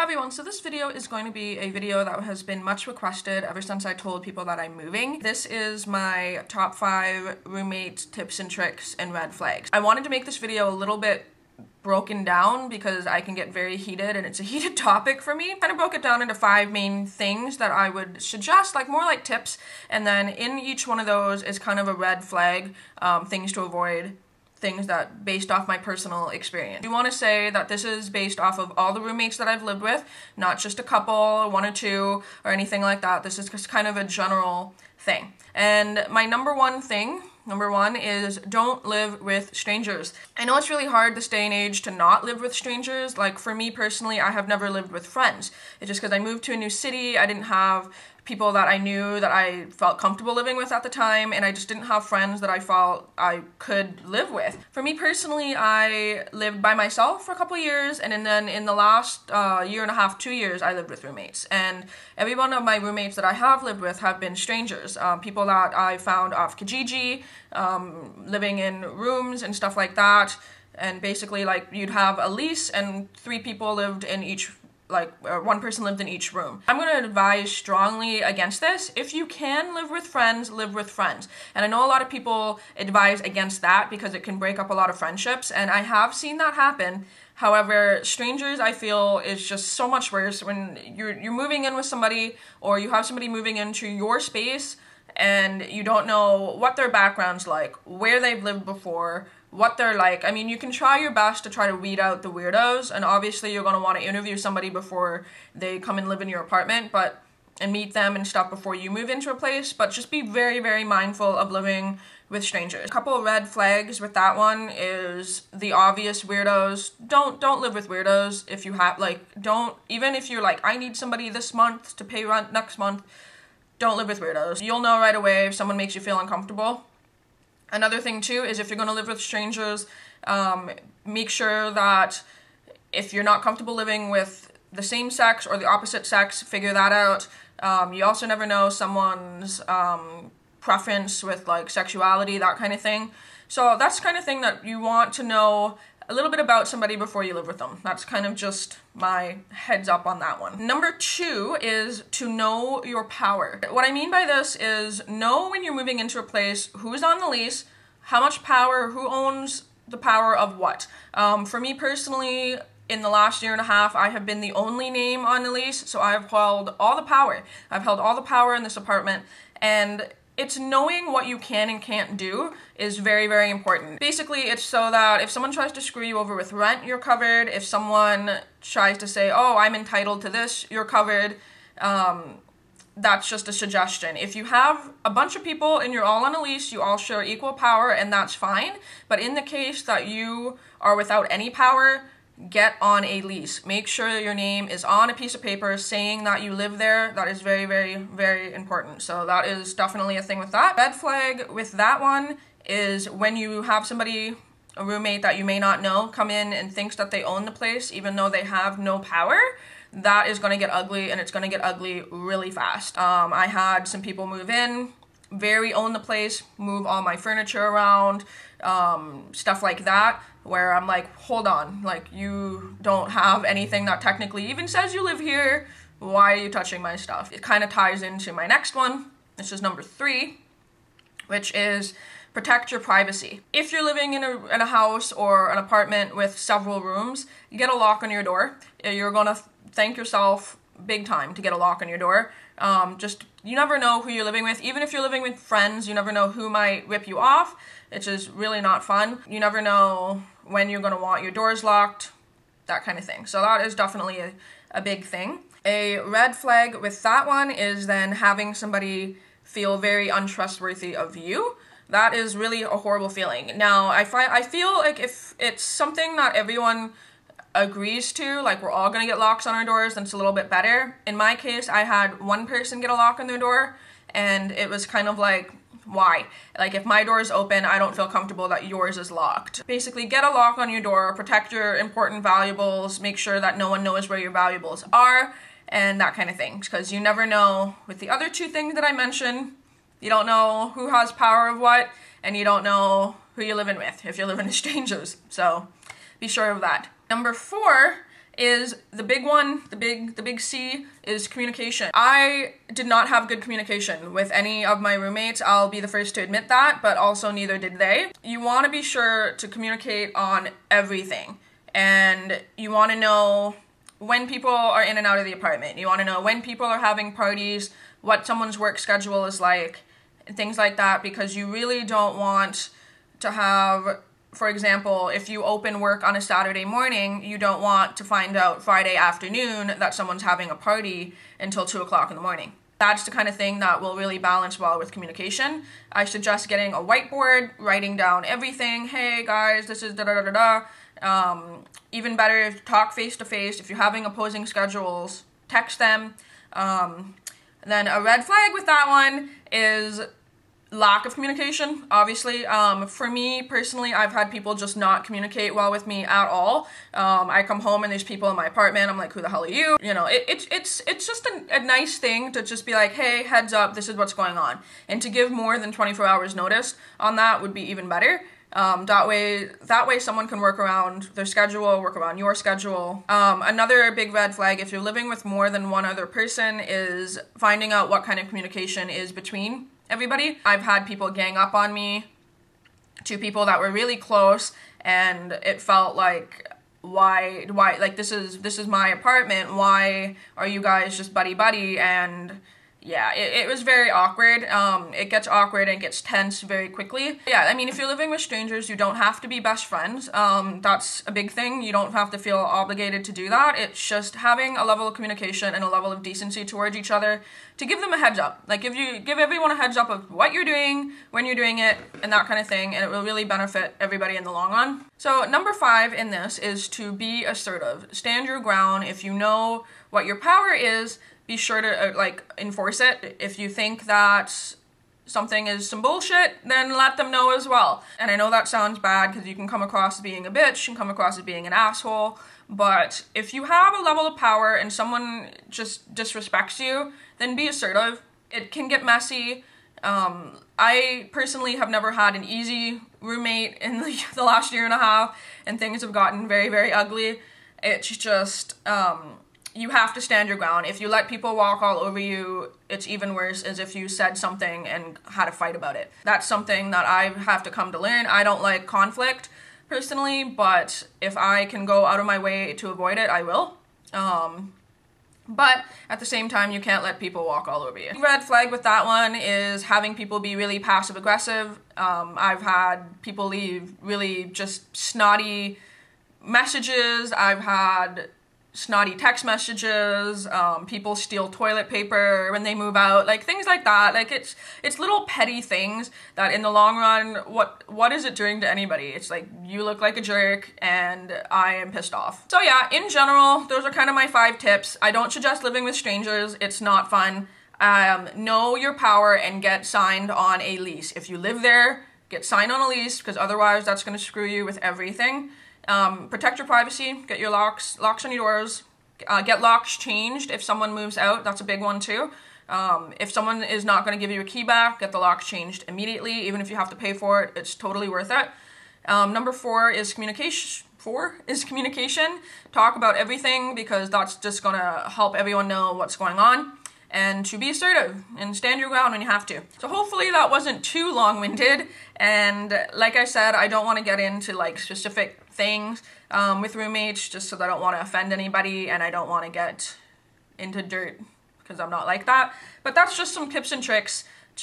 Hi everyone, so this video is going to be a video that has been much requested ever since I told people that I'm moving. This is my top 5 roommate tips and tricks and red flags. I wanted to make this video a little bit broken down because I can get very heated and it's a heated topic for me. I kind of broke it down into 5 main things that I would suggest, like more like tips, and then in each one of those is kind of a red flag, things to avoid, things that based off my personal experience. I want to say that this is based off of all the roommates that I've lived with, not just a couple, 1 or 2, or anything like that. This is just kind of a general thing. And my number one is don't live with strangers. I know it's really hard this day and age to not live with strangers. Like for me personally, I have never lived with friends. It's just because I moved to a new city, I didn't have people that I knew that I felt comfortable living with at the time, and I just didn't have friends that I felt I could live with. For me personally, I lived by myself for a couple years, and then in the last year and a half, 2 years, I lived with roommates. And every one of my roommates that I have lived with have been strangers, people that I found off Kijiji, living in rooms and stuff like that. And basically, like, you'd have a lease and 3 people lived in each, one person lived in each room. I'm going to advise strongly against this. If you can live with friends, live with friends. And I know a lot of people advise against that because it can break up a lot of friendships, and I have seen that happen. However, strangers, I feel, is just so much worse when you're moving in with somebody, or you have somebody moving into your space and you don't know what their background's like, where they've lived before, what they're like. I mean, you can try your best to try to weed out the weirdos, and obviously you're going to want to interview somebody before they come and live in your apartment, and meet them and stuff before you move into a place, but just be very, very mindful of living with strangers. A couple of red flags with that one is the obvious weirdos. Don't live with weirdos. If you have, even if you're like, I need somebody this month to pay rent next month, don't live with weirdos. You'll know right away if someone makes you feel uncomfortable. Another thing too is if you're going to live with strangers, make sure that if you're not comfortable living with the same sex or the opposite sex, figure that out. You also never know someone's preference with like sexuality, that kind of thing. So that's the kind of thing that you want to know a little bit about somebody before you live with them. That's kind of just my heads up on that one. Number 2 is to know your power. What I mean by this is know when you're moving into a place who's on the lease, how much power, who owns the power of what. For me personally, in the last year and a half, I have been the only name on the lease, so I have held all the power. I've held all the power in this apartment, and it's knowing what you can and can't do is very, very important. Basically, it's so that if someone tries to screw you over with rent, you're covered. If someone tries to say, oh, I'm entitled to this, you're covered. That's just a suggestion. If you have a bunch of people and you're all on a lease, you all share equal power, and that's fine. But in the case that you are without any power, get on a lease. Make sure your name is on a piece of paper saying that you live there. That is very, very, very important. So that is definitely a thing with that. Red flag with that one is when you have somebody, a roommate that you may not know, come in and thinks that they own the place even though they have no power. That is going to get ugly, and it's going to get ugly really fast. I had some people move in, very own the place, move all my furniture around, stuff like that, where I'm like, hold on, like, you don't have anything that technically even says you live here, why are you touching my stuff? It kind of ties into my next one. This is number 3, which is protect your privacy. If you're living in a house or an apartment with several rooms, you get a lock on your door. You're gonna thank yourself big time to get a lock on your door. You never know who you're living with. Even if you're living with friends, you never know who might rip you off. It's just really not fun. You never know when you're gonna want your doors locked, that kind of thing. So that is definitely a big thing. A red flag with that one is then having somebody feel very untrustworthy of you. That is really a horrible feeling. Now, I feel like if it's something that everyone agrees to, like we're all gonna get locks on our doors, then it's a little bit better. In my case, I had one person get a lock on their door, and it was kind of like, why? Like, if my door is open, I don't feel comfortable that yours is locked. Basically, get a lock on your door, protect your important valuables, make sure that no one knows where your valuables are, and that kind of thing. Because you never know, with the other 2 things that I mentioned, you don't know who has power of what, and you don't know who you're living with if you're living with strangers. So be sure of that. Number 4 is the big one, the big C is communication. I did not have good communication with any of my roommates. I'll be the first to admit that, but also neither did they. You want to be sure to communicate on everything, and you want to know when people are in and out of the apartment. You want to know when people are having parties, what someone's work schedule is like, and things like that, because you really don't want to have, for example, if you open work on a Saturday morning, you don't want to find out Friday afternoon that someone's having a party until 2 o'clock in the morning. That's the kind of thing that will really balance well with communication. I suggest getting a whiteboard, writing down everything. Hey guys, this is da-da-da-da-da. Even better if talk face-to-face. If you're having opposing schedules, text them. Then a red flag with that one is lack of communication, obviously. For me personally, I've had people just not communicate well with me at all. I come home and there's people in my apartment. I'm like, who the hell are you? You know, it's just a nice thing to just be like, hey, heads up, this is what's going on. And to give more than 24 hours notice on that would be even better. That way someone can work around their schedule, work around your schedule. Another big red flag, if you're living with more than one other person, is finding out what kind of communication is between everybody. I've had people gang up on me, two people that were really close, and it felt like, why, like, this is my apartment, why are you guys just buddy-buddy? And yeah, it was very awkward. It gets awkward and gets tense very quickly. Yeah, I mean, if you're living with strangers, you don't have to be best friends. That's a big thing. You don't have to feel obligated to do that. It's just having a level of communication and a level of decency towards each other to give them a heads up. Like, give everyone a heads up of what you're doing, when you're doing it, and that kind of thing, and it will really benefit everybody in the long run. So number 5 in this is to be assertive. Stand your ground. If you know what your power is, be sure to like enforce it. If you think that something is some bullshit, then let them know as well. And I know that sounds bad because you can come across as being a bitch and come across as being an asshole, but if you have a level of power and someone just disrespects you, then be assertive. It can get messy. I personally have never had an easy roommate in the last year and a half, and things have gotten very, very ugly. It's just, you have to stand your ground. If you let people walk all over you, it's even worse as if you said something and had a fight about it. That's something that I have to come to learn. I don't like conflict personally, but if I can go out of my way to avoid it, I will. But at the same time, you can't let people walk all over you. Red flag with that one is having people be really passive aggressive. I've had people leave really just snotty messages. I've had snotty text messages, people steal toilet paper when they move out, like things like that. Like it's little petty things that in the long run, what is it doing to anybody? It's like, you look like a jerk and I am pissed off. So yeah, in general, those are kind of my 5 tips. I don't suggest living with strangers. It's not fun. Know your power and get signed on a lease. If you live there, get signed on a lease, because otherwise that's going to screw you with everything. Protect your privacy, get your locks on your doors, get locks changed if someone moves out. That's a big one too. If someone is not going to give you a key back, get the locks changed immediately. Even if you have to pay for it, it's totally worth it. Number 4 is communication. Talk about everything, because that's just going to help everyone know what's going on. And to be assertive and stand your ground when you have to. So hopefully that wasn't too long-winded, and like I said, I don't want to get into like specific things with roommates, just so that I don't want to offend anybody and I don't want to get into dirt, because I'm not like that. But that's just some tips and tricks.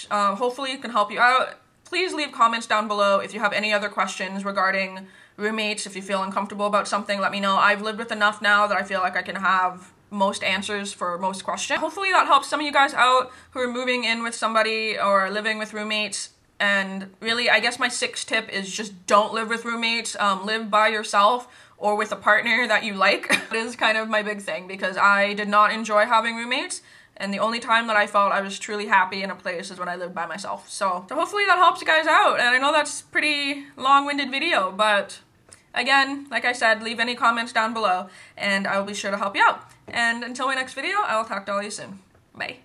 Hopefully it can help you out. Please leave comments down below if you have any other questions regarding roommates. If you feel uncomfortable about something, let me know. I've lived with enough now that I feel like I can have most answers for most questions. Hopefully that helps some of you guys out who are moving in with somebody or living with roommates. And really, I guess my 6th tip is just don't live with roommates. Live by yourself or with a partner that you like. That is kind of my big thing, because I did not enjoy having roommates, and the only time that I felt I was truly happy in a place is when I lived by myself. So hopefully that helps you guys out. And I know that's a pretty long-winded video, but again, like I said, leave any comments down below and I will be sure to help you out. And until my next video, I will talk to all of you soon. Bye.